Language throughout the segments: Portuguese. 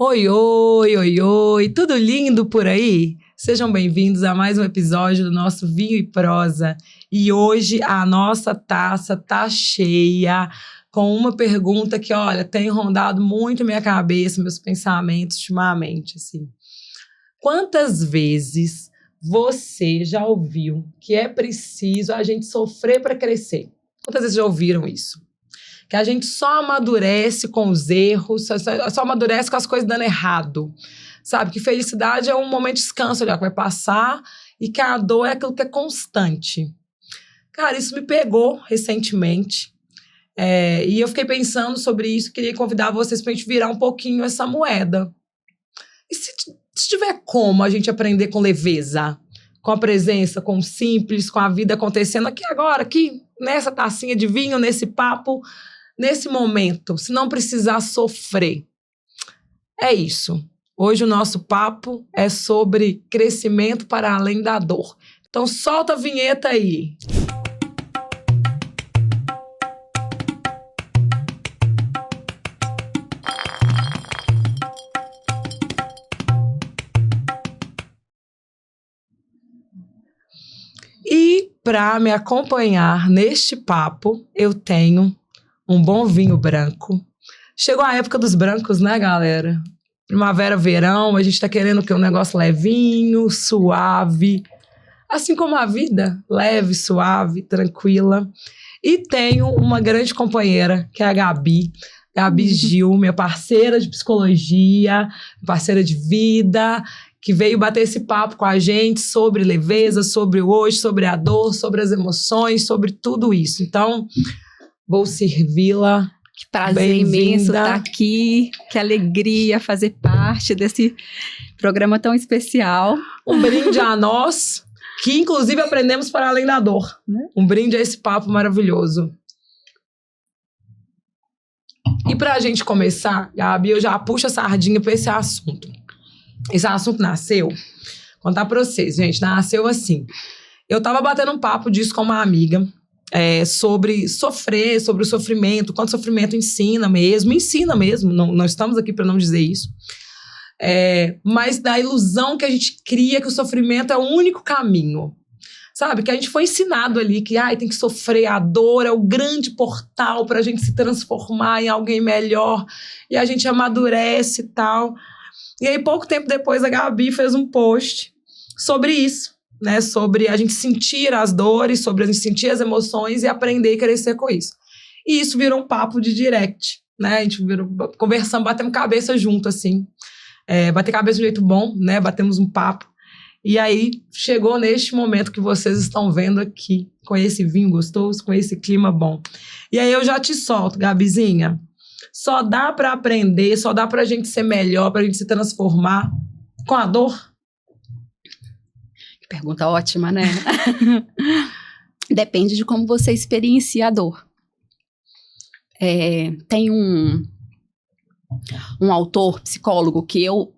Oi, oi, oi, oi, tudo lindo por aí? Sejam bem-vindos a mais um episódio do nosso Vinho e Prosa. E hoje a nossa taça tá cheia com uma pergunta que, olha, tem rondado muito minha cabeça, meus pensamentos ultimamente, assim. Quantas vezes você já ouviu que é preciso a gente sofrer para crescer? Quantas vezes já ouviram isso? Que a gente só amadurece com os erros, só amadurece com as coisas dando errado. Sabe? Que felicidade é um momento de descanso, que vai passar, e que a dor é aquilo que é constante. Cara, isso me pegou recentemente. E eu fiquei pensando sobre isso, queria convidar vocês para a gente virar um pouquinho essa moeda. E se tiver como a gente aprender com leveza, com a presença, com o simples, com a vida acontecendo aqui agora, aqui nessa tacinha de vinho, nesse papo, nesse momento, se não precisar sofrer. É isso. Hoje o nosso papo é sobre crescimento para além da dor. Então solta a vinheta aí. E para me acompanhar neste papo, eu tenho um bom vinho branco. Chegou a época dos brancos, né, galera? Primavera, verão, a gente tá querendo o quê? Um negócio levinho, suave. Assim como a vida, leve, suave, tranquila. E tenho uma grande companheira, que é a Gabi. Gabi Gil, minha parceira de psicologia, parceira de vida, que veio bater esse papo com a gente sobre leveza, sobre o hoje, sobre a dor, sobre as emoções, sobre tudo isso. Então, vou servi-la. Que prazer imenso estar aqui, que alegria fazer parte desse programa tão especial. Um brinde a nós, que inclusive aprendemos para além da dor. Um brinde a esse papo maravilhoso. E para a gente começar, Gabi, eu já puxo a sardinha para esse assunto. Esse assunto nasceu, vou contar para vocês, gente, nasceu assim. Eu tava batendo um papo disso com uma amiga, sobre sofrer, sobre o sofrimento, quanto sofrimento ensina mesmo, não estamos aqui para não dizer isso, mas da ilusão que a gente cria que o sofrimento é o único caminho, sabe? Que a gente foi ensinado ali que tem que sofrer, a dor é o grande portal para a gente se transformar em alguém melhor, e a gente amadurece e tal. E aí, pouco tempo depois, a Gabi fez um post sobre isso, né, sobre a gente sentir as dores, sobre a gente sentir as emoções e aprender e crescer com isso. E isso virou um papo de direct, né? A gente conversando, batemos cabeça junto, assim. Bater cabeça de um jeito bom, né? Batemos um papo. E aí, chegou neste momento que vocês estão vendo aqui, com esse vinho gostoso, com esse clima bom. E aí, eu já te solto, Gabizinha. Só dá para aprender, só dá pra gente ser melhor, pra gente se transformar com a dor? Pergunta ótima, né? Depende de como você experiencia a dor. Tem um autor, psicólogo, que eu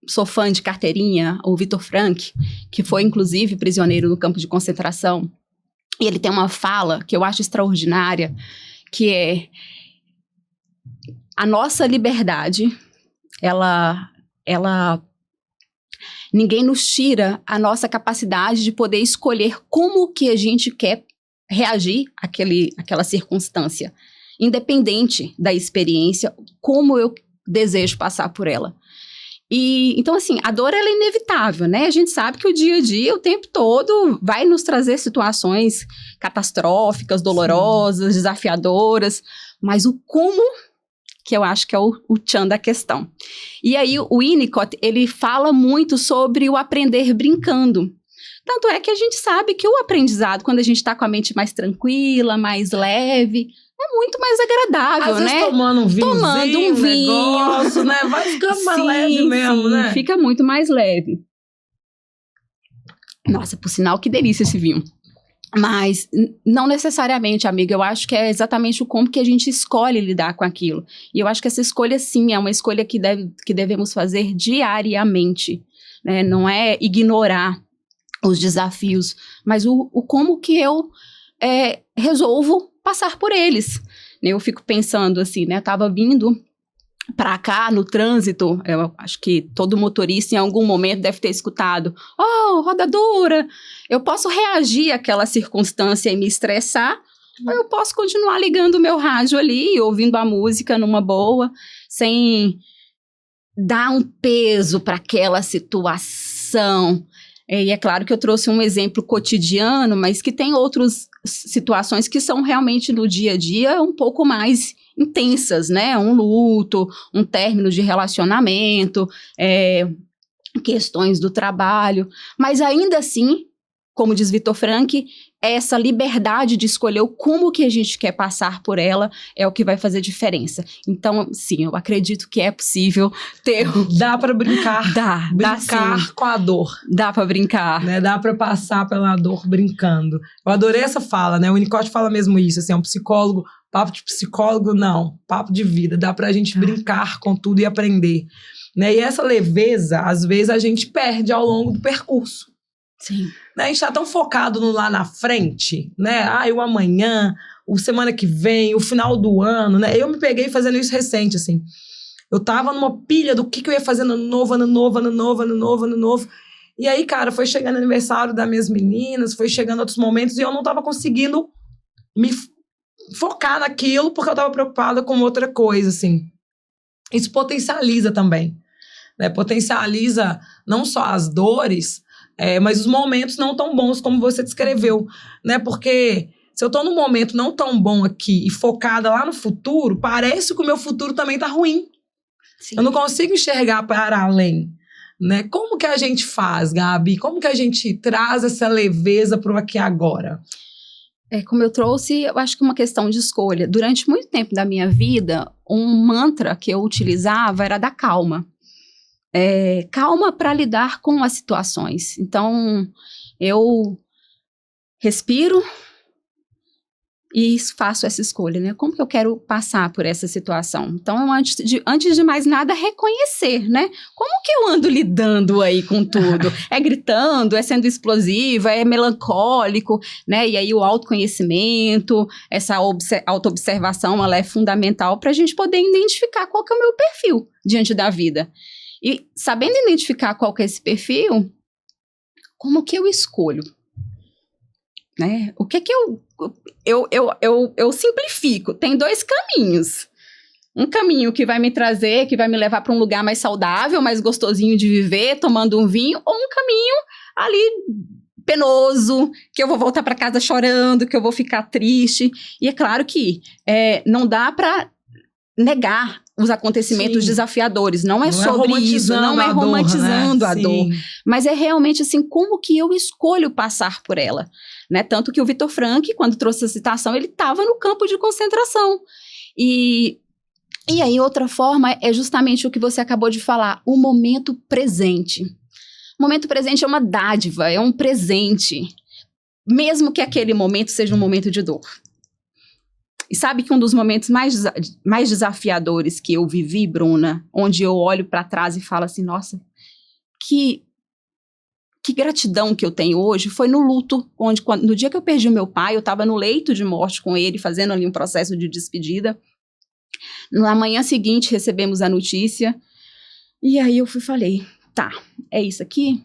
sou fã de carteirinha, o Viktor Frankl, que foi, inclusive, prisioneiro no campo de concentração. E ele tem uma fala que eu acho extraordinária, que é: a nossa liberdade, ninguém nos tira a nossa capacidade de poder escolher como que a gente quer reagir àquela circunstância, independente da experiência, como eu desejo passar por ela. E, então, assim, a dor ela é inevitável, né? A gente sabe que o dia a dia, o tempo todo, vai nos trazer situações catastróficas, dolorosas, desafiadoras, mas o como, que eu acho que é o tchan da questão. E aí o Winnicott, ele fala muito sobre o aprender brincando. Tanto é que a gente sabe que o aprendizado, quando a gente está com a mente mais tranquila, mais leve, é muito mais agradável, às né? Às vezes tomando um vinhozinho, negócio, né? Vai ficando mais leve mesmo, né? Fica muito mais leve. Nossa, por sinal, que delícia esse vinho. Mas não necessariamente, amiga, eu acho que é exatamente o como que a gente escolhe lidar com aquilo. E eu acho que essa escolha, sim, é uma escolha que devemos fazer diariamente, né? Não é ignorar os desafios, mas o como que eu resolvo passar por eles. Eu fico pensando assim, né? Eu tava vindo para cá, no trânsito, eu acho que todo motorista em algum momento deve ter escutado, oh, roda dura, eu posso reagir àquela circunstância e me estressar, ou eu posso continuar ligando o meu rádio ali, ouvindo a música numa boa, sem dar um peso para aquela situação. E é claro que eu trouxe um exemplo cotidiano, mas que tem outras situações que são realmente no dia a dia um pouco mais intensas, né? Um luto, um término de relacionamento, questões do trabalho. Mas ainda assim, como diz Viktor Frankl, essa liberdade de escolher como que a gente quer passar por ela é o que vai fazer diferença. Então, sim, eu acredito que é possível ter... Dá para brincar. Dá brincar sim. com a dor. Dá para brincar. Né? Dá para passar pela dor brincando. Eu adorei essa fala, né? O Winnicott fala mesmo isso, assim, um psicólogo, papo de psicólogo, não, papo de vida. Dá pra gente brincar com tudo e aprender. Né? E essa leveza, às vezes, a gente perde ao longo do percurso. Sim. Né? A gente tá tão focado no lá na frente, né? O amanhã, o semana que vem, o final do ano, né? Eu me peguei fazendo isso recente, assim. Eu tava numa pilha do que eu ia fazer no novo. E aí, cara, foi chegando o aniversário das minhas meninas, foi chegando outros momentos e eu não tava conseguindo me focar naquilo porque eu tava preocupada com outra coisa, assim. Isso potencializa também, né? Potencializa não só as dores, mas os momentos não tão bons como você descreveu, né? Porque se eu tô num momento não tão bom aqui e focada lá no futuro, parece que o meu futuro também tá ruim. Sim. Eu não consigo enxergar para além, né? Como que a gente faz, Gabi? Como que a gente traz essa leveza pro aqui e agora? Como eu trouxe, eu acho que uma questão de escolha. Durante muito tempo da minha vida, um mantra que eu utilizava era da calma. Calma para lidar com as situações. Então, eu respiro e faço essa escolha, né? Como que eu quero passar por essa situação? Então, antes de mais nada, reconhecer, né? Como que eu ando lidando aí com tudo? É gritando, é sendo explosiva, é melancólico, né? E aí o autoconhecimento, essa autoobservação, ela é fundamental para a gente poder identificar qual que é o meu perfil diante da vida. E sabendo identificar qual que é esse perfil, como que eu escolho? Né? O que eu simplifico. Tem 2 caminhos. Um caminho que vai me trazer, que vai me levar para um lugar mais saudável, mais gostosinho de viver, tomando um vinho, ou um caminho ali penoso, que eu vou voltar para casa chorando, que eu vou ficar triste. E é claro que não dá para negar os acontecimentos desafiadores, não é sobre isso, não é romantizando a dor, mas é realmente assim, como que eu escolho passar por ela, né? Tanto que o Viktor Frankl, quando trouxe a citação, ele estava no campo de concentração, e aí outra forma é justamente o que você acabou de falar, o momento presente. O momento presente é uma dádiva, é um presente, mesmo que aquele momento seja um momento de dor. E sabe que um dos momentos mais desafiadores que eu vivi, Bruna, onde eu olho para trás e falo assim, nossa, que gratidão que eu tenho hoje, foi no luto, onde no dia que eu perdi o meu pai, eu estava no leito de morte com ele, fazendo ali um processo de despedida. Na manhã seguinte, recebemos a notícia, e aí eu falei, tá, é isso aqui?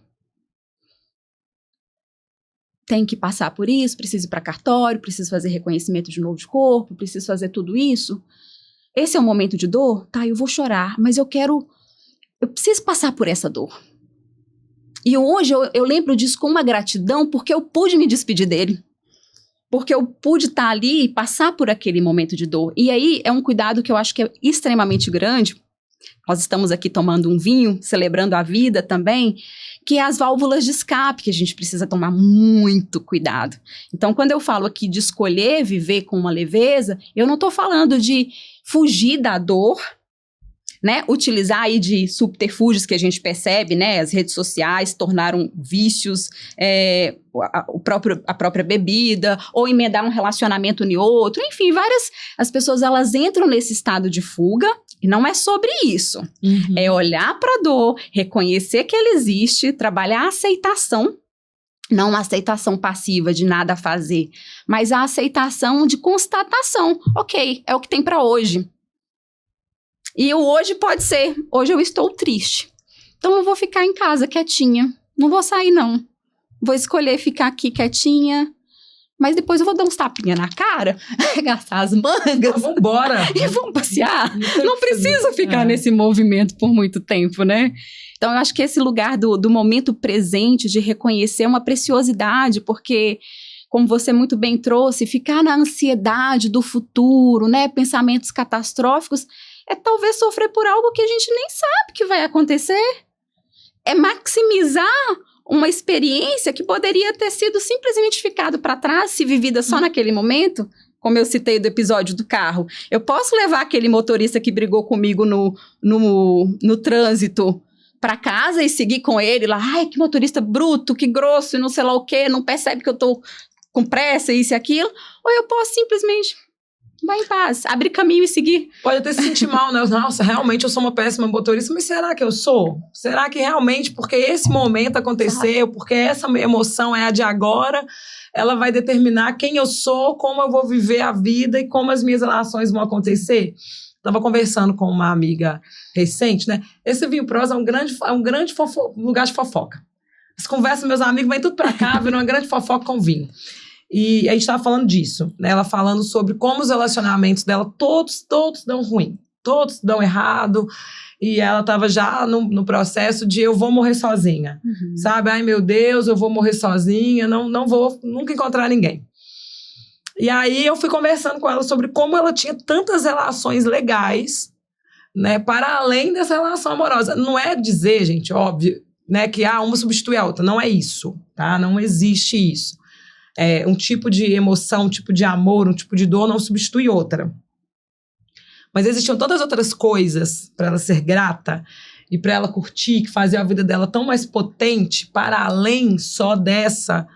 Tenho que passar por isso, preciso ir para cartório, preciso fazer reconhecimento de novo de corpo, preciso fazer tudo isso. Esse é um momento de dor? Tá, eu vou chorar, mas eu preciso passar por essa dor. E hoje eu lembro disso com uma gratidão, porque eu pude me despedir dele. Porque eu pude estar ali e passar por aquele momento de dor. E aí é um cuidado que eu acho que é extremamente grande. Nós estamos aqui tomando um vinho, celebrando a vida também, que é as válvulas de escape, que a gente precisa tomar muito cuidado. Então, quando eu falo aqui de escolher viver com uma leveza, eu não estou falando de fugir da dor, né? Utilizar aí de subterfúgios que a gente percebe, né? As redes sociais tornaram vícios, a própria bebida, ou emendar um relacionamento em outro, enfim, as pessoas elas entram nesse estado de fuga, e não é sobre isso. Uhum. É olhar para a dor, reconhecer que ela existe, trabalhar a aceitação, não a aceitação passiva de nada a fazer, mas a aceitação de constatação. Ok, é o que tem para hoje. E o hoje pode ser, hoje eu estou triste. Então eu vou ficar em casa quietinha, não vou sair não. Vou escolher ficar aqui quietinha, mas depois eu vou dar uns tapinhas na cara, arregaçar as mangas. Vamos embora. E vamos passear. Não precisa ficar nesse movimento por muito tempo, né? Então eu acho que esse lugar do momento presente, de reconhecer uma preciosidade, porque, como você muito bem trouxe, ficar na ansiedade do futuro, né? Pensamentos catastróficos, é talvez sofrer por algo que a gente nem sabe que vai acontecer. É maximizar uma experiência que poderia ter sido simplesmente ficado para trás, se vivida só naquele momento, como eu citei do episódio do carro. Eu posso levar aquele motorista que brigou comigo no trânsito para casa e seguir com ele lá, ai, que motorista bruto, que grosso, e não sei lá o quê, não percebe que eu tô com pressa, isso e aquilo, ou eu posso simplesmente... vai em paz, abrir caminho e seguir. Pode até se sentir mal, né? Nossa, realmente eu sou uma péssima motorista, mas será que eu sou? Será que realmente, porque esse momento aconteceu, porque essa emoção é a de agora, ela vai determinar quem eu sou, como eu vou viver a vida e como as minhas relações vão acontecer? Estava conversando com uma amiga recente, né? Esse Vinho Prosa é um grande lugar de fofoca. As conversas, meus amigos, vêm tudo pra cá, viram uma grande fofoca com vinho. E a gente estava falando disso, né? Ela falando sobre como os relacionamentos dela, todos dão ruim, todos dão errado, e ela estava já no processo de eu vou morrer sozinha, sabe? Ai, meu Deus, eu vou morrer sozinha, não vou nunca encontrar ninguém. E aí eu fui conversando com ela sobre como ela tinha tantas relações legais, né? Para além dessa relação amorosa. Não é dizer, gente, óbvio, né? Que uma substitui a outra, não é isso, tá? Não existe isso. Um tipo de emoção, um tipo de amor, um tipo de dor não substitui outra. Mas existiam tantas outras coisas para ela ser grata e para ela curtir, que faziam a vida dela tão mais potente, para além só dessas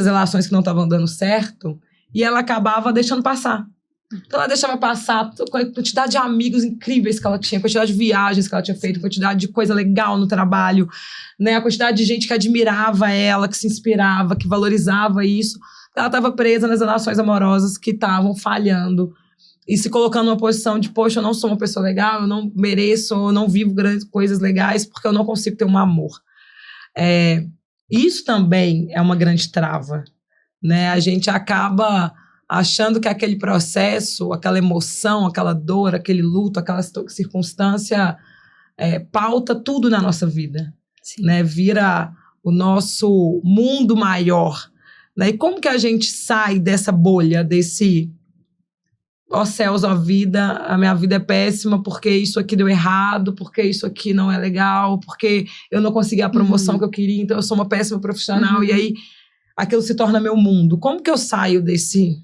relações que não estavam dando certo, e ela acabava deixando passar. Então ela deixava passar a quantidade de amigos incríveis que ela tinha, a quantidade de viagens que ela tinha feito, a quantidade de coisa legal no trabalho, né? A quantidade de gente que admirava ela, que se inspirava, que valorizava isso. Ela estava presa nas relações amorosas que estavam falhando e se colocando numa posição de, poxa, eu não sou uma pessoa legal, eu não mereço, eu não vivo grandes coisas legais porque eu não consigo ter um amor. Isso também é uma grande trava, né? A gente acaba achando que aquele processo, aquela emoção, aquela dor, aquele luto, aquela circunstância pauta tudo na nossa vida, né? Vira o nosso mundo maior, né? E como que a gente sai dessa bolha, desse ó céus, ó vida, a minha vida é péssima porque isso aqui deu errado, porque isso aqui não é legal, porque eu não consegui a promoção que eu queria, então eu sou uma péssima profissional, e aí aquilo se torna meu mundo. Como que eu saio desse...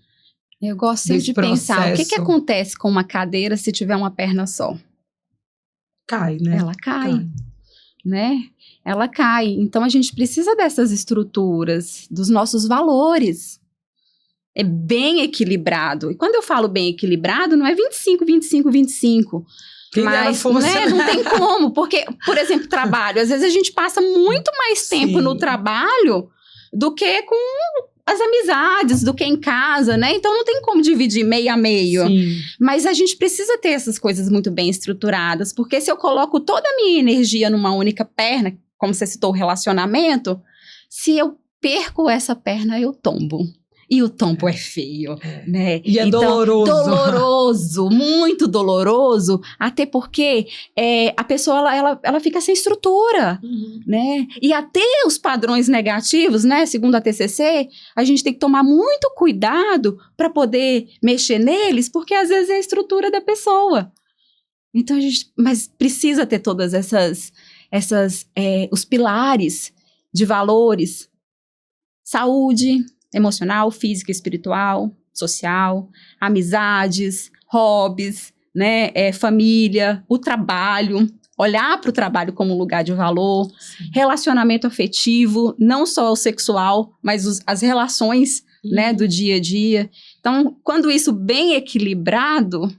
Eu gosto sempre de pensar, o que acontece com uma cadeira se tiver uma perna só? Cai, né? Ela cai, né? Ela cai. Então, a gente precisa dessas estruturas, dos nossos valores. É bem equilibrado. E quando eu falo bem equilibrado, não é 25, 25, 25. Mas não tem como. Porque, por exemplo, trabalho. Às vezes a gente passa muito mais tempo no trabalho do que com... as amizades, do que em casa, né? Então não tem como dividir meio a meio. Sim. Mas a gente precisa ter essas coisas muito bem estruturadas, porque se eu coloco toda a minha energia numa única perna, como você citou o relacionamento, se eu perco essa perna, eu tombo. E o tombo é feio, né? E é então, doloroso. Doloroso, muito doloroso, até porque a pessoa, ela fica sem estrutura, né? E até os padrões negativos, né? Segundo a TCC, a gente tem que tomar muito cuidado para poder mexer neles, porque às vezes é a estrutura da pessoa. Então, mas precisa ter todas os pilares de valores, saúde emocional, física, espiritual, social, amizades, hobbies, né, família, o trabalho, olhar para o trabalho como um lugar de valor, relacionamento afetivo, não só o sexual, mas as relações, né, do dia a dia. Então, quando isso bem equilibrado,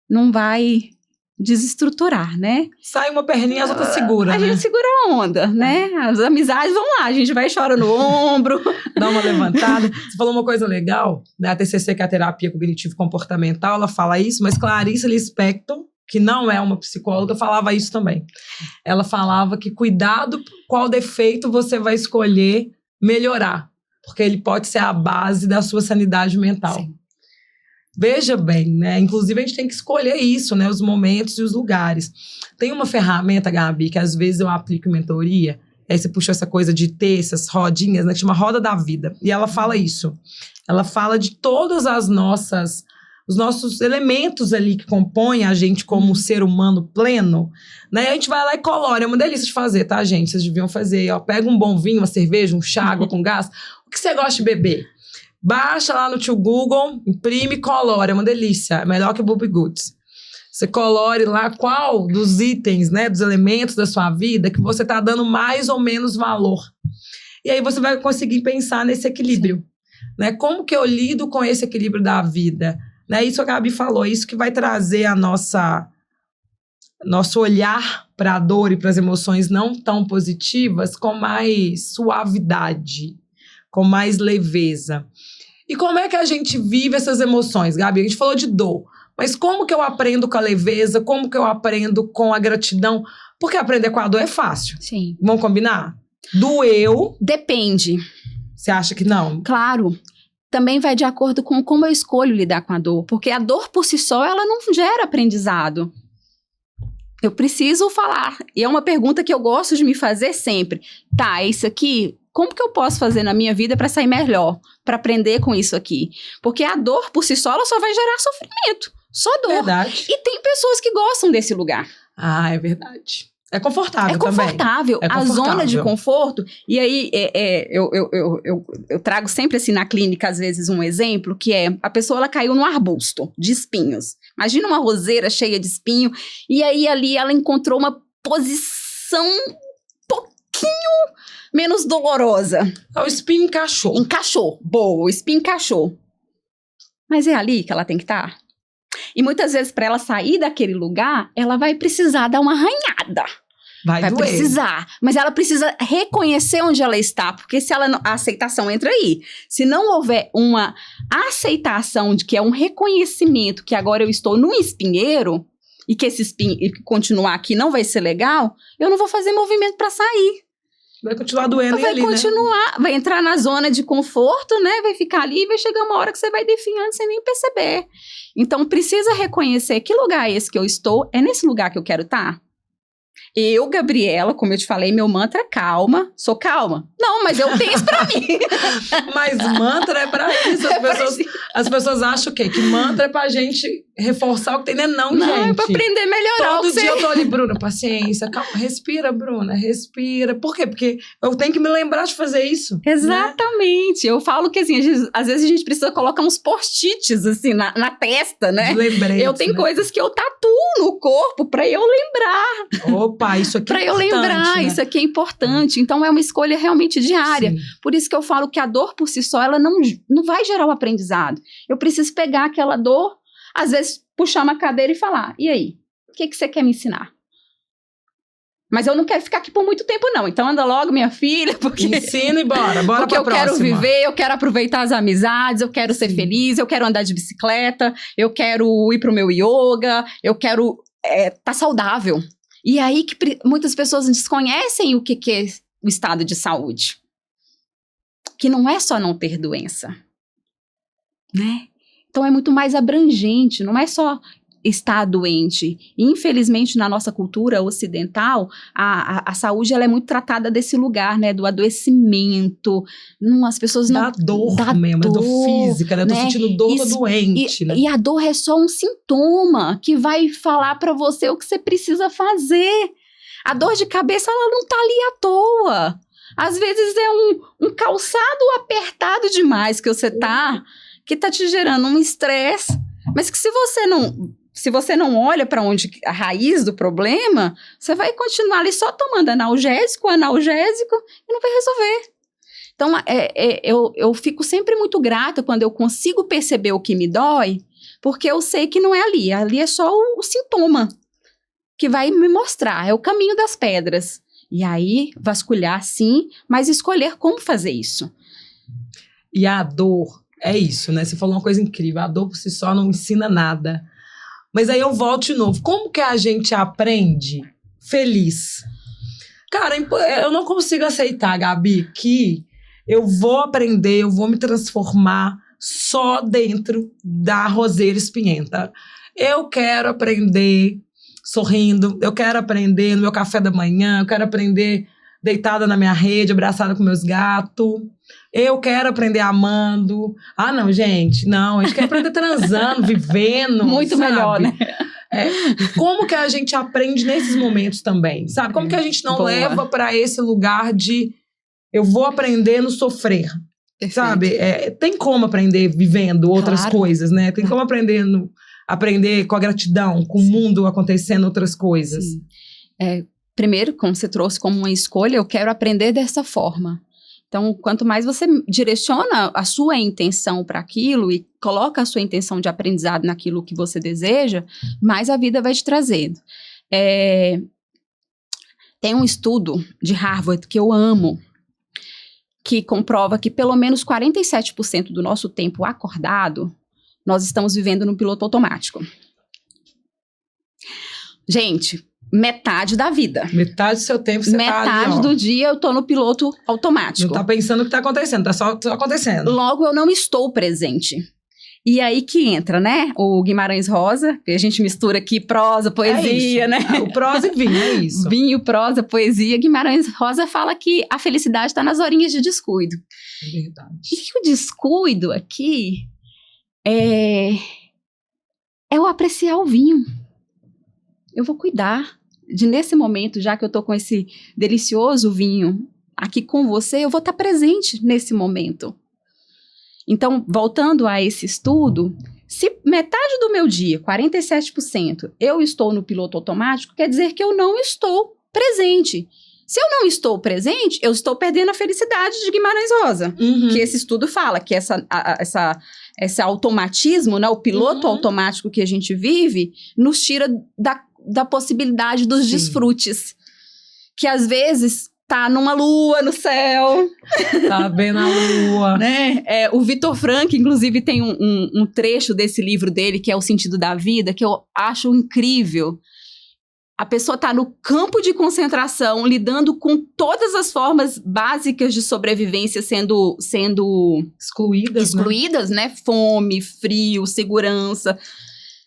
não vai desestruturar, né? Sai uma perninha, as outras segura, a né? gente segura a onda, né? As amizades vão lá, a gente vai chora no ombro. Dá uma levantada. Você falou uma coisa legal, né? A TCC, que é a terapia cognitivo-comportamental, ela fala isso, mas Clarice Lispector, que não é uma psicóloga, falava isso também. Ela falava que cuidado qual defeito você vai escolher melhorar, porque ele pode ser a base da sua sanidade mental. Sim. Veja bem, né? Inclusive, a gente tem que escolher isso, né? Os momentos e os lugares. Tem uma ferramenta, Gabi, que às vezes eu aplico em mentoria. Aí você puxou essa coisa de ter essas rodinhas, né? Que chama Roda da Vida. E ela fala isso. Ela fala de todas os nossos elementos ali que compõem a gente como um ser humano pleno, né? A gente vai lá e colore. É uma delícia de fazer, tá, gente? Vocês deviam fazer, ó. Pega um bom vinho, uma cerveja, um chá, água com gás. O que você gosta de beber? Baixa lá no tio Google, imprime e colore. É uma delícia. É melhor que o Bobbie Goods. Você colore lá qual dos itens, né, dos elementos da sua vida que você tá dando mais ou menos valor. E aí você vai conseguir pensar nesse equilíbrio. Né? Como que eu lido com esse equilíbrio da vida? Né? Isso a Gabi falou, isso que vai trazer nosso olhar para a dor e para as emoções não tão positivas com mais suavidade, com mais leveza. E como é que a gente vive essas emoções, Gabi? A gente falou de dor, mas como que eu aprendo com a leveza? Como que eu aprendo com a gratidão? Porque aprender com a dor é fácil. Sim. Vamos combinar? Doeu. Depende. Você acha que não? Claro. Também vai de acordo com como eu escolho lidar com a dor. Porque a dor por si só, ela não gera aprendizado. Eu preciso falar. E é uma pergunta que eu gosto de me fazer sempre. Tá, é isso aqui... Como que eu posso fazer na minha vida para sair melhor? Para aprender com isso aqui? Porque a dor, por si só, ela só vai gerar sofrimento. Só dor. Verdade. E tem pessoas que gostam desse lugar. Ah, é verdade. É confortável também. É confortável. A zona de conforto. E aí, eu trago sempre assim na clínica, às vezes, um exemplo, que é a pessoa ela caiu num arbusto de espinhos. Imagina uma roseira cheia de espinho. E aí, ali, ela encontrou uma posição menos dolorosa. O espinho encaixou. Encaixou. Boa, o espinho encaixou. Mas é ali que ela tem que estar. E muitas vezes, para ela sair daquele lugar, ela vai precisar dar uma arranhada. Vai doer. Precisar. Mas ela precisa reconhecer onde ela está. Porque se ela não, a aceitação entra aí. Se não houver uma aceitação de que é um reconhecimento que agora eu estou num espinheiro e que esse espinho continuar aqui não vai ser legal, eu não vou fazer movimento para sair. Vai continuar doendo ali, né? Vai continuar, vai entrar na zona de conforto, né? Vai ficar ali e vai chegar uma hora que você vai definhando sem nem perceber. Então, precisa reconhecer que lugar é esse que eu estou, é nesse lugar que eu quero estar? Eu, Gabriela, como eu te falei, meu mantra é calma. Sou calma? Não, mas eu tenho isso pra mim. Mas mantra é pra isso. As pessoas acham o quê? Que mantra é pra gente reforçar o que tem. Não, gente. Não, é pra aprender a melhorar. Todo dia eu tô ali, Bruna, paciência, calma, respira, Bruna, respira. Por quê? Porque eu tenho que me lembrar de fazer isso. Exatamente. Né? Eu falo que, assim, às vezes a gente precisa colocar uns post-its, assim, na testa, né? Lembretes, eu tenho coisas que eu tatuo no corpo pra eu lembrar. Opa, isso aqui é importante. Pra eu lembrar, né? Isso aqui é importante. Então, é uma escolha realmente diária. Sim. Por isso que eu falo que a dor por si só, ela não vai gerar o aprendizado. Eu preciso pegar aquela dor, às vezes puxar uma cadeira e falar, e aí? O que você quer me ensinar? Mas eu não quero ficar aqui por muito tempo, não. Então anda logo, minha filha, porque... Ensina e bora porque pra próxima. Quero viver, eu quero aproveitar as amizades, eu quero ser feliz, eu quero andar de bicicleta, eu quero ir pro meu yoga, eu quero tá saudável. E aí que muitas pessoas desconhecem o que é o estado de saúde. Que não é só não ter doença, né? Então é muito mais abrangente, não é só estar doente. Infelizmente, na nossa cultura ocidental, a saúde ela é muito tratada desse lugar, né? Do adoecimento. As pessoas não... Da dor mesmo, dor física, né? Eu tô sentindo dor, tô doente, né? E a dor é só um sintoma que vai falar pra você o que você precisa fazer. A dor de cabeça, ela não tá ali à toa. Às vezes é um calçado apertado demais que você tá, que tá te gerando um estresse, mas que se você não olha para onde a raiz do problema, você vai continuar ali só tomando analgésico e não vai resolver. Então, eu fico sempre muito grata quando eu consigo perceber o que me dói, porque eu sei que não é ali. Ali é só o sintoma que vai me mostrar, é o caminho das pedras. E aí, vasculhar sim, mas escolher como fazer isso. E a dor, é isso, né? Você falou uma coisa incrível, a dor por si só não ensina nada. Mas aí eu volto de novo. Como que a gente aprende feliz? Cara, eu não consigo aceitar, Gabi, que eu vou aprender, eu vou me transformar só dentro da Roseira Espinhenta. Eu quero aprender sorrindo, eu quero aprender no meu café da manhã, eu quero aprender deitada na minha rede, abraçada com meus gatos. Eu quero aprender amando. Ah, não, gente, não. A gente quer aprender transando, vivendo. Muito sabe? Melhor, né? Como que a gente aprende nesses momentos também, sabe? Como que a gente não leva para esse lugar de eu vou aprender no sofrer, Perfeito. sabe? Tem como aprender vivendo outras coisas, né? Tem como aprender com a gratidão, com o mundo acontecendo outras coisas. Sim. Primeiro, como você trouxe como uma escolha, eu quero aprender dessa forma. Então, quanto mais você direciona a sua intenção para aquilo e coloca a sua intenção de aprendizado naquilo que você deseja, mais a vida vai te trazendo. Tem um estudo de Harvard que eu amo, que comprova que pelo menos 47% do nosso tempo acordado, nós estamos vivendo no piloto automático. Gente, metade da vida. Metade do seu tempo você metade tá ali, do dia eu tô no piloto automático. Não tá pensando o que tá acontecendo, tá só acontecendo. Logo, eu não estou presente. E aí que entra, né? O Guimarães Rosa, que a gente mistura aqui prosa, poesia, né? O prosa e vinho, é isso. Vinho, prosa, poesia. Guimarães Rosa fala que a felicidade está nas horinhas de descuido. É verdade. E o descuido aqui é o apreciar o vinho. Eu vou cuidar de, nesse momento, já que eu tô com esse delicioso vinho aqui com você, eu vou estar presente nesse momento. Então, voltando a esse estudo, se metade do meu dia, 47%, eu estou no piloto automático, quer dizer que eu não estou presente. Se eu não estou presente, eu estou perdendo a felicidade de Guimarães Rosa. Uhum. Que esse estudo fala que esse automatismo, né, o piloto automático que a gente vive, nos tira da possibilidade dos desfrutes. Que às vezes tá numa lua no céu. Tá vendo a lua. Né? O Viktor Frankl, inclusive, tem um trecho desse livro dele, que é O Sentido da Vida, que eu acho incrível. A pessoa tá no campo de concentração, lidando com todas as formas básicas de sobrevivência sendo excluídas, né? Fome, frio, segurança.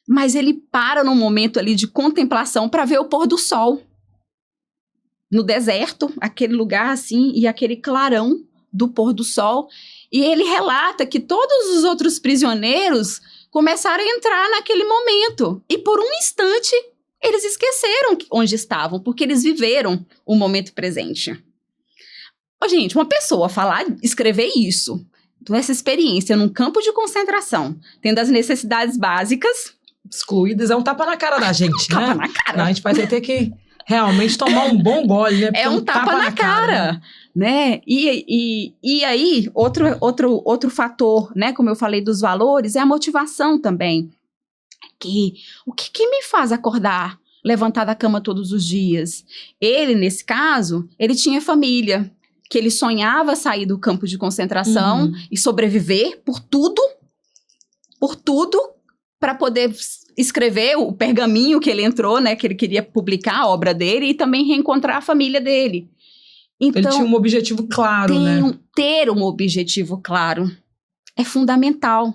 Mas ele para num momento ali de contemplação para ver o pôr do sol. No deserto, aquele lugar assim, e aquele clarão do pôr do sol. E ele relata que todos os outros prisioneiros começaram a entrar naquele momento. E por um instante, eles esqueceram onde estavam, porque eles viveram o momento presente. Gente, uma pessoa escrever isso, então essa experiência num campo de concentração, tendo as necessidades básicas excluídas, é um tapa na cara da gente, né? Tapa na cara. Não, a gente vai ter que realmente tomar um bom gole, né? Porque é um tapa na cara, né? E aí, outro fator, né? Como eu falei dos valores, é a motivação também. O que me faz acordar, levantar da cama todos os dias? Ele, nesse caso, ele tinha família, que ele sonhava sair do campo de concentração e sobreviver por tudo, para poder escrever o pergaminho que ele entrou, né, que ele queria publicar a obra dele e também reencontrar a família dele. Então, ele tinha um objetivo claro, né? Ter um objetivo claro é fundamental.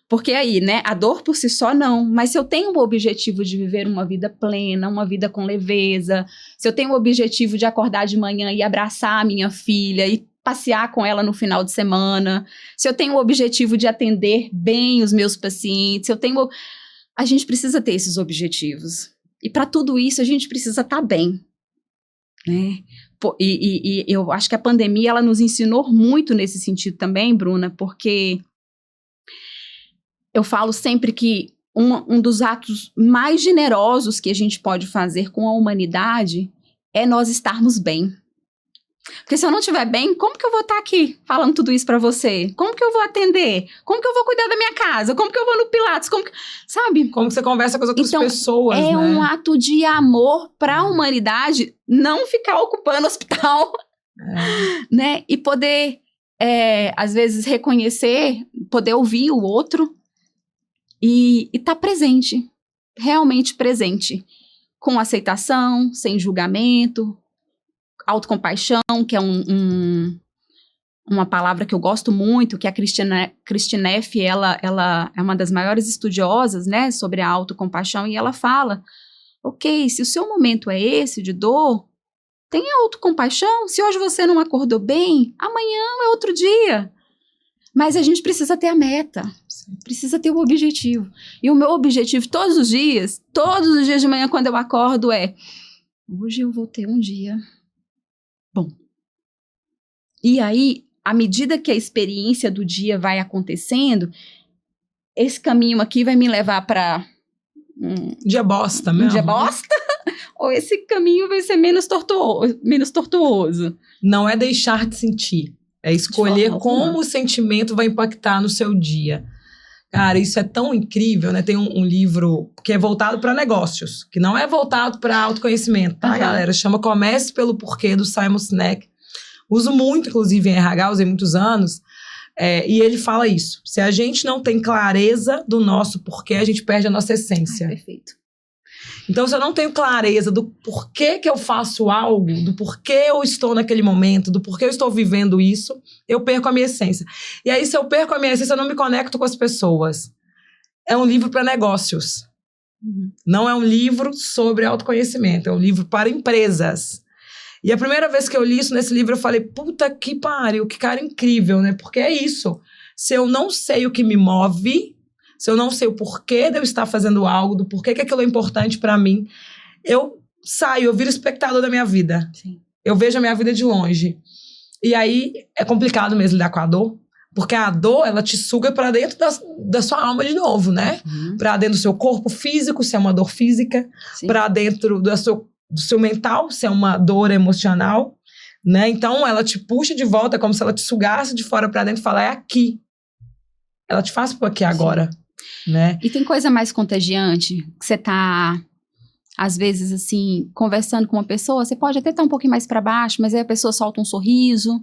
Porque aí, né, a dor por si só não, mas se eu tenho o objetivo de viver uma vida plena, uma vida com leveza, se eu tenho o objetivo de acordar de manhã e abraçar a minha filha e passear com ela no final de semana, se eu tenho o objetivo de atender bem os meus pacientes, a gente precisa ter esses objetivos. E para tudo isso, a gente precisa estar bem, né? E eu acho que a pandemia, ela nos ensinou muito nesse sentido também, Bruna, porque eu falo sempre que um dos atos mais generosos que a gente pode fazer com a humanidade é nós estarmos bem. Porque se eu não estiver bem, como que eu vou estar aqui falando tudo isso pra você? Como que eu vou atender? Como que eu vou cuidar da minha casa? Como que eu vou no Pilates? Sabe? Como que você conversa com as outras pessoas, né? É um ato de amor pra humanidade não ficar ocupando o hospital, né? E poder, às vezes, reconhecer, poder ouvir o outro e estar presente. realmente presente, com aceitação, sem julgamento, autocompaixão, que é uma palavra que eu gosto muito, que a Kristin Neff, ela é uma das maiores estudiosas, né, sobre a autocompaixão, e ela fala, ok, se o seu momento é esse de dor, tenha autocompaixão. Se hoje você não acordou bem, amanhã é outro dia. Mas a gente precisa ter a meta, precisa ter o objetivo. E o meu objetivo todos os dias de manhã quando eu acordo é, hoje eu vou ter um dia bom. E aí, à medida que a experiência do dia vai acontecendo, esse caminho aqui vai me levar para dia bosta mesmo. Dia bosta? Ou esse caminho vai ser menos tortuoso? Não é deixar de sentir. É escolher como o sentimento vai impactar no seu dia. Cara, isso é tão incrível, né? Tem um livro que é voltado para negócios, que não é voltado para autoconhecimento, tá, galera? Chama Comece pelo Porquê, do Simon Sinek. Uso muito, inclusive, em RH, usei muitos anos. E ele fala isso. Se a gente não tem clareza do nosso porquê, a gente perde a nossa essência. Perfeito. Então, se eu não tenho clareza do porquê que eu faço algo, do porquê eu estou naquele momento, do porquê eu estou vivendo isso, eu perco a minha essência. E aí, se eu perco a minha essência, eu não me conecto com as pessoas. É um livro para negócios. Não é um livro sobre autoconhecimento, é um livro para empresas. E a primeira vez que eu li isso nesse livro, eu falei, puta que pariu, que cara incrível, né? Porque é isso. Se eu não sei o que me move, se eu não sei o porquê de eu estar fazendo algo, do porquê que aquilo é importante pra mim, eu saio, eu viro espectador da minha vida. Sim. Eu vejo a minha vida de longe. E aí, é complicado mesmo lidar com a dor, porque a dor, ela te suga pra dentro da sua alma de novo, né? Pra dentro do seu corpo físico, se é uma dor física, pra dentro do seu mental, se é uma dor emocional, né? Então, ela te puxa de volta, como se ela te sugasse de fora pra dentro e fala, é aqui. Ela te faz por aqui agora, né? E tem coisa mais contagiante, que você tá, às vezes, assim, conversando com uma pessoa, você pode até estar um pouquinho mais pra baixo, mas aí a pessoa solta um sorriso.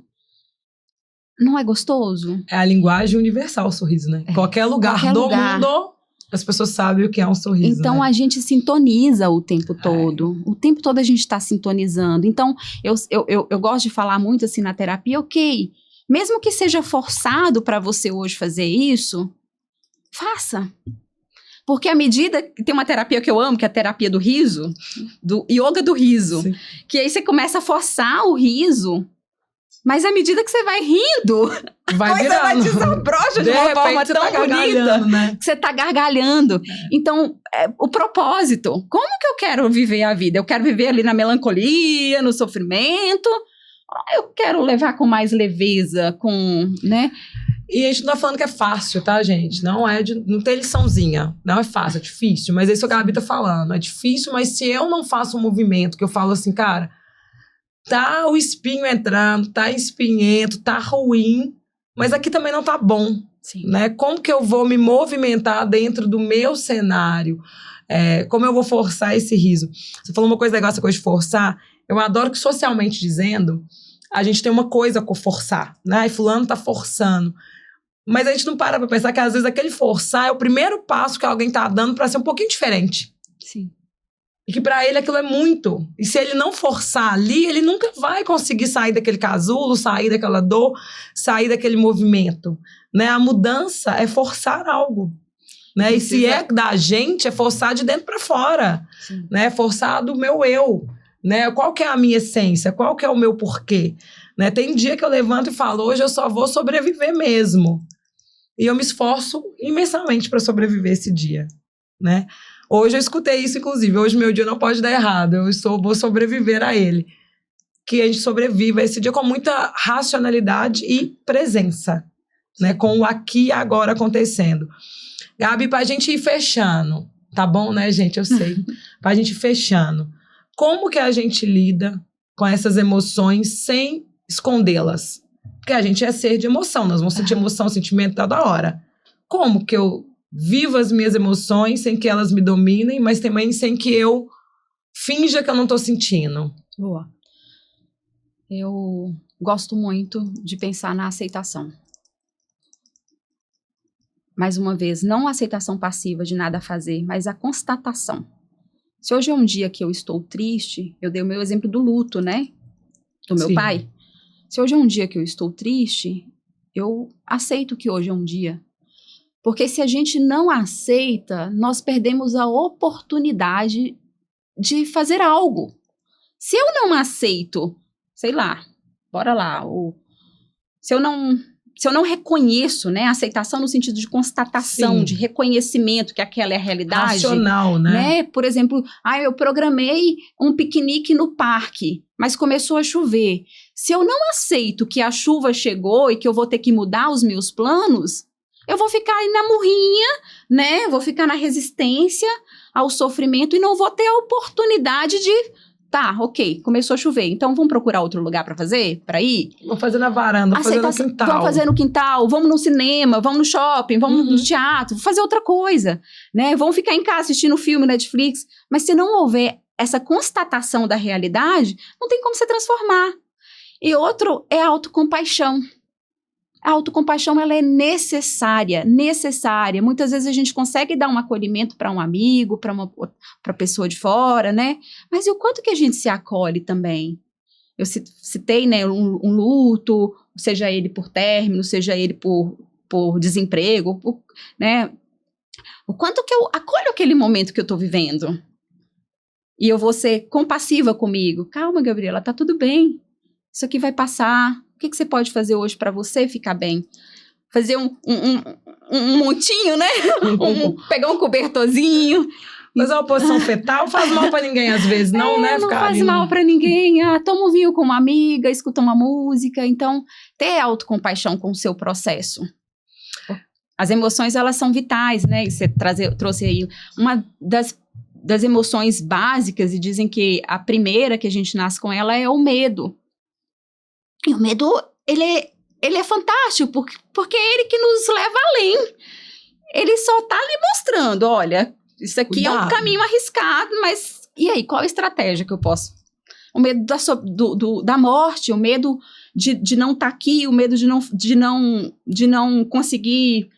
Não é gostoso? É a linguagem universal, o sorriso, né? Qualquer lugar mundo, as pessoas sabem o que é um sorriso. Então, né? a gente sintoniza o tempo todo. O tempo todo a gente está sintonizando. Então, eu gosto de falar muito assim na terapia, ok, mesmo que seja forçado para você hoje fazer isso, faça. Porque à medida... Tem uma terapia que eu amo, que é a terapia do riso, do yoga do riso. Sim. Que aí você começa a forçar o riso, mas à medida que você vai rindo, vai a coisa vai te desabrocha de uma forma tão bonita, né? que você tá gargalhando. Então, o propósito. Como que eu quero viver a vida? Eu quero viver ali na melancolia, no sofrimento? Eu quero levar com mais leveza, né? E a gente não tá falando que é fácil, tá, gente? Não tem liçãozinha. Não é fácil, é difícil. Mas é isso que a Gabi tá falando. É difícil, mas se eu não faço um movimento que eu falo assim, cara, tá o espinho entrando, tá espinhento, tá ruim, mas aqui também não tá bom. Sim. Né? Como que eu vou me movimentar dentro do meu cenário? Como eu vou forçar esse riso? Você falou uma coisa legal, essa coisa de forçar. Eu adoro que, socialmente dizendo, a gente tem uma coisa com forçar, né? E fulano tá forçando. Mas a gente não para pra pensar que, às vezes, aquele forçar é o primeiro passo que alguém tá dando pra ser um pouquinho diferente. Sim. E que pra ele aquilo é muito. E se ele não forçar ali, ele nunca vai conseguir sair daquele casulo, sair daquela dor, sair daquele movimento. Né? A mudança é forçar algo. Né? E se é da gente, é forçar de dentro pra fora. Né? Forçar do meu eu. Né? Qual que é a minha essência? Qual que é o meu porquê? Né? Tem dia que eu levanto e falo, hoje eu só vou sobreviver mesmo. E eu me esforço imensamente para sobreviver esse dia. Né? Hoje eu escutei isso, inclusive. Hoje meu dia não pode dar errado. Vou sobreviver a ele. Que a gente sobreviva esse dia com muita racionalidade e presença. Né? Com o aqui e agora acontecendo. Gabi, pra gente ir fechando. Tá bom, né, gente? Eu sei. Pra gente ir fechando. Como que a gente lida com essas emoções sem escondê-las? Porque a gente é ser de emoção. Nós vamos sentir emoção, sentimento toda hora. Como que eu vivo as minhas emoções sem que elas me dominem, mas também sem que eu finja que eu não tô sentindo? Boa. Eu gosto muito de pensar na aceitação. mais uma vez, não a aceitação passiva de nada a fazer, mas a constatação. Se hoje é um dia que eu estou triste, eu dei o meu exemplo do luto, né? Do meu pai. Se hoje é um dia que eu estou triste, eu aceito que hoje é um dia. Porque se a gente não aceita, nós perdemos a oportunidade de fazer algo. Se eu não aceito, sei lá, bora lá, se eu não reconheço, né, aceitação no sentido de constatação, Sim. de reconhecimento que aquela é a realidade. Racional, né? Por exemplo, eu programei um piquenique no parque, mas começou a chover. Se eu não aceito que a chuva chegou e que eu vou ter que mudar os meus planos, eu vou ficar aí na murrinha, né? Vou ficar na resistência ao sofrimento e não vou ter a oportunidade de... Tá, ok, começou a chover, então vamos procurar outro lugar para fazer? Para ir? Vamos fazer na varanda, vamos fazer no quintal. Vamos fazer no quintal, vamos no cinema, vamos no shopping, vamos no teatro, fazer outra coisa, né? Vamos ficar em casa assistindo filme, Netflix. Mas se não houver essa constatação da realidade, não tem como se transformar. E outro é a autocompaixão. A autocompaixão, ela é necessária. Muitas vezes a gente consegue dar um acolhimento para um amigo, para pessoa de fora, né? Mas e o quanto que a gente se acolhe também? Eu citei, né, um luto, seja ele por término, seja ele por desemprego, né? O quanto que eu acolho aquele momento que eu estou vivendo? E eu vou ser compassiva comigo. Calma, Gabriela, tá tudo bem. Isso aqui vai passar. O que você pode fazer hoje para você ficar bem? Fazer um montinho, né? Pegar um cobertorzinho. Fazer uma posição fetal faz mal pra ninguém às vezes, não, né? Não faz mal pra ninguém. Toma um vinho com uma amiga, escuta uma música. Então, ter autocompaixão com o seu processo. As emoções, elas são vitais, né? Você trouxe aí uma das emoções básicas, e dizem que a primeira que a gente nasce com ela é o medo. E o medo, ele é fantástico, porque é ele que nos leva além. Ele só tá ali mostrando, olha, isso aqui é um caminho arriscado, mas e aí, qual a estratégia que eu posso? O medo da morte, o medo de não estar aqui, o medo de não conseguir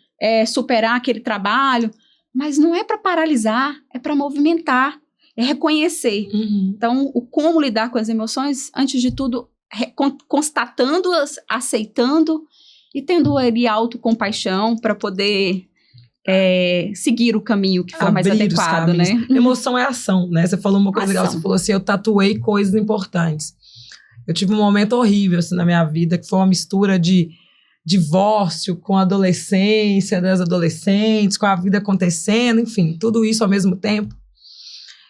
superar aquele trabalho. Mas não é para paralisar, é para movimentar, é reconhecer. Então, o como lidar com as emoções, antes de tudo, constatando-as, aceitando e tendo ali autocompaixão para poder seguir o caminho que for mais adequado, né? Emoção é ação, né? Você falou uma coisa legal, você falou assim, eu tatuei coisas importantes. Eu tive um momento horrível assim, na minha vida, que foi uma mistura de divórcio com a adolescência, das adolescentes, com a vida acontecendo, enfim, tudo isso ao mesmo tempo.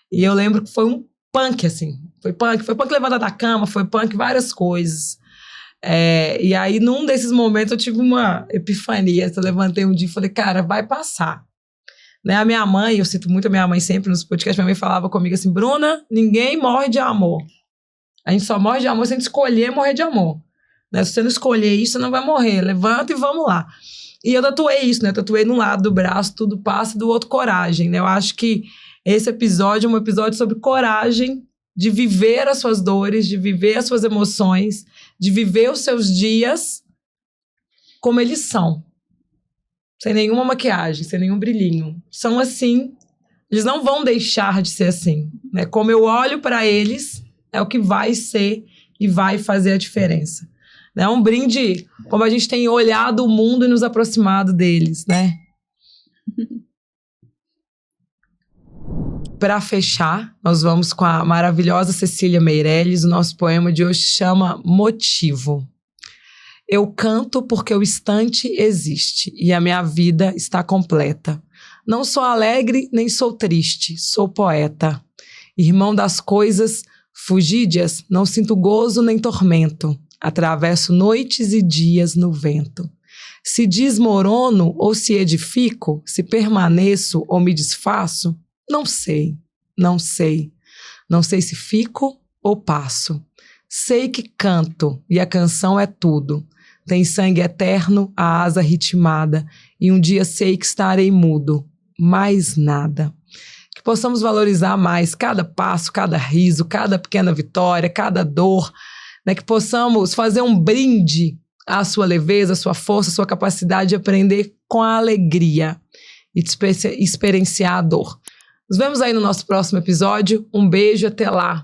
E eu lembro que foi um punk, assim. Foi punk levantar da cama, foi punk várias coisas. E aí, num desses momentos, eu tive uma epifania. Eu levantei um dia e falei, cara, vai passar. Né? A minha mãe, eu cito muito a minha mãe sempre nos podcasts, minha mãe falava comigo assim, Bruna, ninguém morre de amor. A gente só morre de amor se a gente escolher morrer de amor. Né? Se você não escolher isso, você não vai morrer. Levanta e vamos lá. E eu tatuei isso, né? Eu tatuei num lado do braço, tudo passa, e do outro, coragem. Né? Eu acho que esse episódio é um episódio sobre coragem de viver as suas dores, de viver as suas emoções, de viver os seus dias como eles são. Sem nenhuma maquiagem, sem nenhum brilhinho. São assim, eles não vão deixar de ser assim. Né? Como eu olho para eles, é o que vai ser e vai fazer a diferença. É um brinde, como a gente tem olhado o mundo e nos aproximado deles, né? Para fechar, nós vamos com a maravilhosa Cecília Meirelles. O nosso poema de hoje se chama Motivo. Eu canto porque o instante existe e a minha vida está completa. Não sou alegre nem sou triste, sou poeta. Irmão das coisas fugídias, não sinto gozo nem tormento. Atravesso noites e dias no vento. Se desmorono ou se edifico, se permaneço ou me desfaço, não sei. Não sei se fico ou passo. Sei que canto e a canção é tudo. Tem sangue eterno, a asa ritmada, e um dia sei que estarei mudo. Mais nada. Que possamos valorizar mais cada passo, cada riso, cada pequena vitória, cada dor, né? Que possamos fazer um brinde à sua leveza, à sua força, à sua capacidade de aprender com a alegria e de experienciar a dor. Nos vemos aí no nosso próximo episódio. Um beijo, até lá!